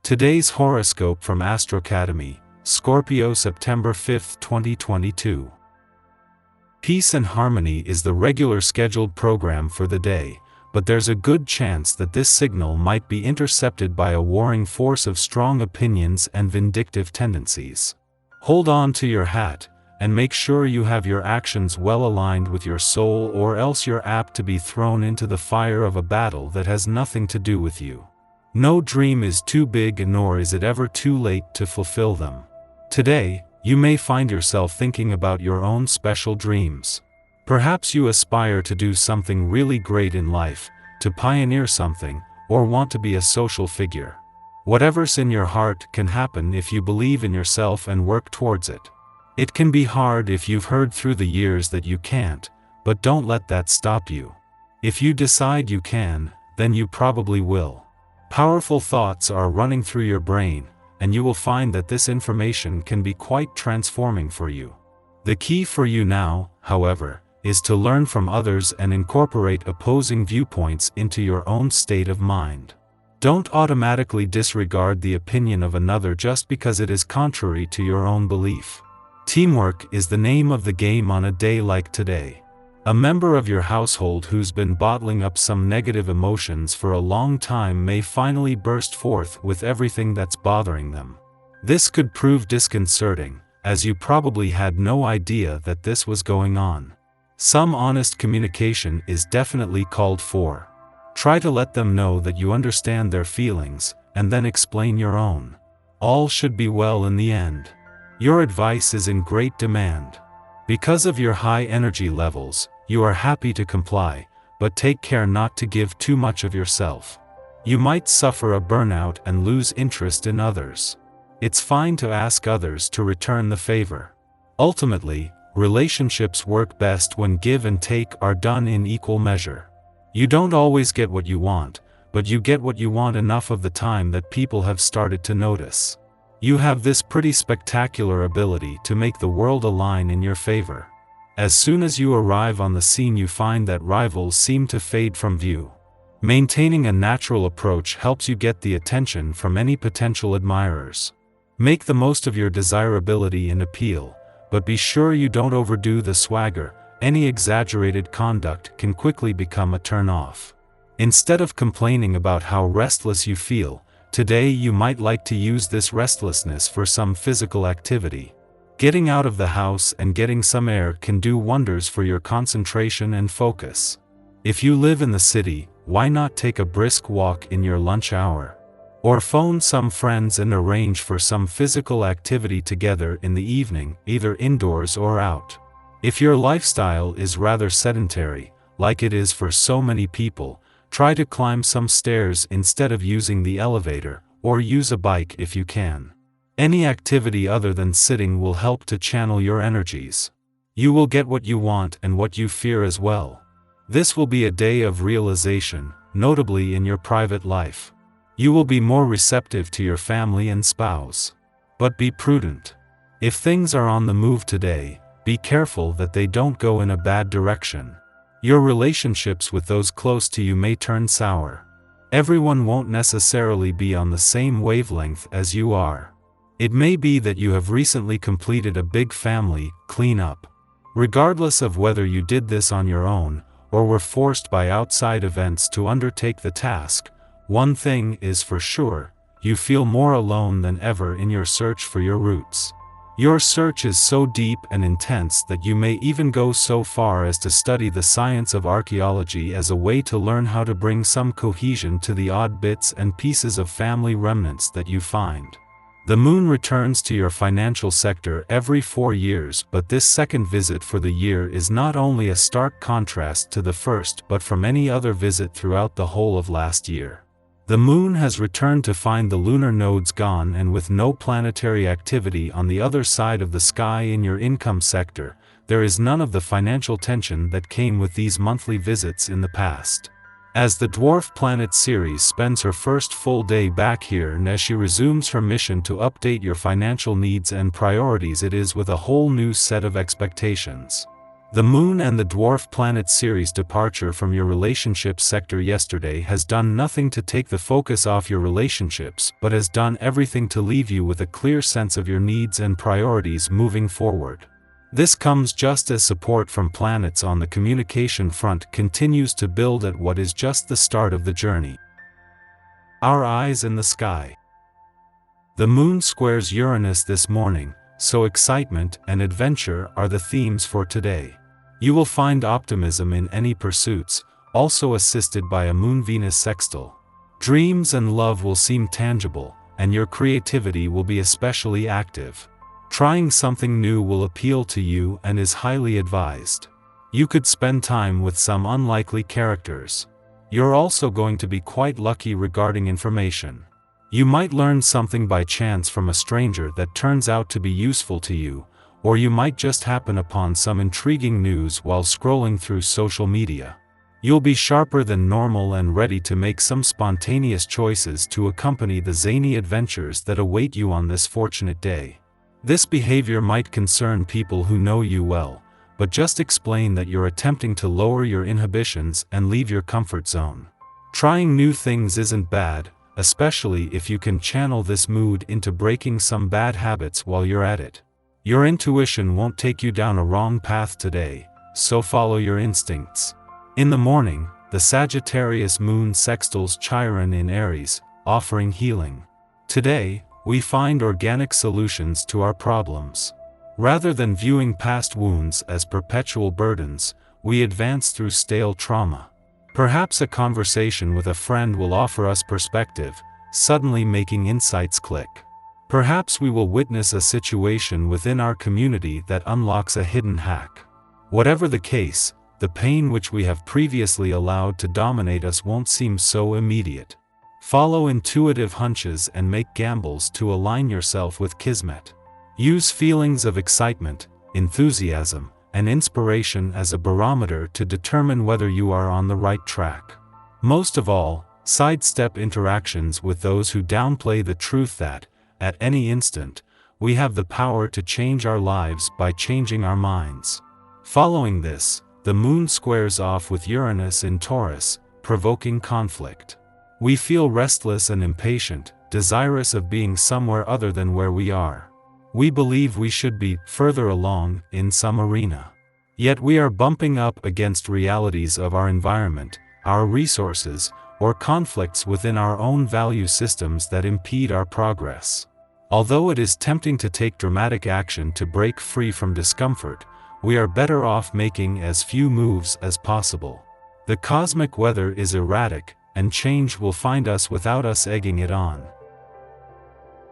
Today's horoscope from Astrocademy, Scorpio September 5, 2022. Peace and harmony is the regular scheduled program for the day, but there's a good chance that this signal might be intercepted by a warring force of strong opinions and vindictive tendencies. Hold on to your hat, and make sure you have your actions well aligned with your soul, or else you're apt to be thrown into the fire of a battle that has nothing to do with you. No dream is too big, nor is it ever too late to fulfill them. Today, you may find yourself thinking about your own special dreams. Perhaps you aspire to do something really great in life, to pioneer something, or want to be a social figure. Whatever's in your heart can happen if you believe in yourself and work towards it. It can be hard if you've heard through the years that you can't, but don't let that stop you. If you decide you can, then you probably will. Powerful thoughts are running through your brain, and you will find that this information can be quite transforming for you. The key for you now, however, is to learn from others and incorporate opposing viewpoints into your own state of mind. Don't automatically disregard the opinion of another just because it is contrary to your own belief. Teamwork is the name of the game on a day like today. A member of your household who's been bottling up some negative emotions for a long time may finally burst forth with everything that's bothering them. This could prove disconcerting, as you probably had no idea that this was going on. Some honest communication is definitely called for. Try to let them know that you understand their feelings, and then explain your own. All should be well in the end. Your advice is in great demand. Because of your high energy levels, you are happy to comply, but take care not to give too much of yourself. You might suffer a burnout and lose interest in others. It's fine to ask others to return the favor. Ultimately, relationships work best when give and take are done in equal measure. You don't always get what you want, but you get what you want enough of the time that people have started to notice. You have this pretty spectacular ability to make the world align in your favor. As soon as you arrive on the scene, you find that rivals seem to fade from view. Maintaining a natural approach helps you get the attention from any potential admirers. Make the most of your desirability and appeal, but be sure you don't overdo the swagger. Any exaggerated conduct can quickly become a turn-off. Instead of complaining about how restless you feel, today you might like to use this restlessness for some physical activity. Getting out of the house and getting some air can do wonders for your concentration and focus. If you live in the city, why not take a brisk walk in your lunch hour? Or phone some friends and arrange for some physical activity together in the evening, either indoors or out. If your lifestyle is rather sedentary, like it is for so many people, try to climb some stairs instead of using the elevator, or use a bike if you can. Any activity other than sitting will help to channel your energies. You will get what you want and what you fear as well. This will be a day of realization, notably in your private life. You will be more receptive to your family and spouse. But be prudent. If things are on the move today, be careful that they don't go in a bad direction. Your relationships with those close to you may turn sour. Everyone won't necessarily be on the same wavelength as you are. It may be that you have recently completed a big family cleanup. Regardless of whether you did this on your own, or were forced by outside events to undertake the task, one thing is for sure: you feel more alone than ever in your search for your roots. Your search is so deep and intense that you may even go so far as to study the science of archaeology as a way to learn how to bring some cohesion to the odd bits and pieces of family remnants that you find. The moon returns to your financial sector every 4 years, but this second visit for the year is not only a stark contrast to the first but from any other visit throughout the whole of last year. The moon has returned to find the lunar nodes gone, and with no planetary activity on the other side of the sky in your income sector, there is none of the financial tension that came with these monthly visits in the past. As the dwarf planet Ceres spends her first full day back here and as she resumes her mission to update your financial needs and priorities, it is with a whole new set of expectations. The Moon and the Dwarf Planet series departure from your relationship sector yesterday has done nothing to take the focus off your relationships but has done everything to leave you with a clear sense of your needs and priorities moving forward. This comes just as support from planets on the communication front continues to build at what is just the start of the journey. Our eyes in the sky. The Moon squares Uranus this morning, so excitement and adventure are the themes for today. You will find optimism in any pursuits, also assisted by a Moon-Venus sextile. Dreams and love will seem tangible, and your creativity will be especially active. Trying something new will appeal to you and is highly advised. You could spend time with some unlikely characters. You're also going to be quite lucky regarding information. You might learn something by chance from a stranger that turns out to be useful to you, or you might just happen upon some intriguing news while scrolling through social media. You'll be sharper than normal and ready to make some spontaneous choices to accompany the zany adventures that await you on this fortunate day. This behavior might concern people who know you well, but just explain that you're attempting to lower your inhibitions and leave your comfort zone. Trying new things isn't bad, especially if you can channel this mood into breaking some bad habits while you're at it. Your intuition won't take you down a wrong path today, so follow your instincts. In the morning, the Sagittarius moon sextiles Chiron in Aries, offering healing. Today, we find organic solutions to our problems. Rather than viewing past wounds as perpetual burdens, we advance through stale trauma. Perhaps a conversation with a friend will offer us perspective, suddenly making insights click. Perhaps we will witness a situation within our community that unlocks a hidden hack. Whatever the case, the pain which we have previously allowed to dominate us won't seem so immediate. Follow intuitive hunches and make gambles to align yourself with Kismet. Use feelings of excitement, enthusiasm, and inspiration as a barometer to determine whether you are on the right track. Most of all, sidestep interactions with those who downplay the truth that, at any instant, we have the power to change our lives by changing our minds. Following this, the Moon squares off with Uranus in Taurus, provoking conflict. We feel restless and impatient, desirous of being somewhere other than where we are. We believe we should be further along in some arena. Yet we are bumping up against realities of our environment, our resources, or conflicts within our own value systems that impede our progress. Although it is tempting to take dramatic action to break free from discomfort, we are better off making as few moves as possible. The cosmic weather is erratic, and change will find us without us egging it on.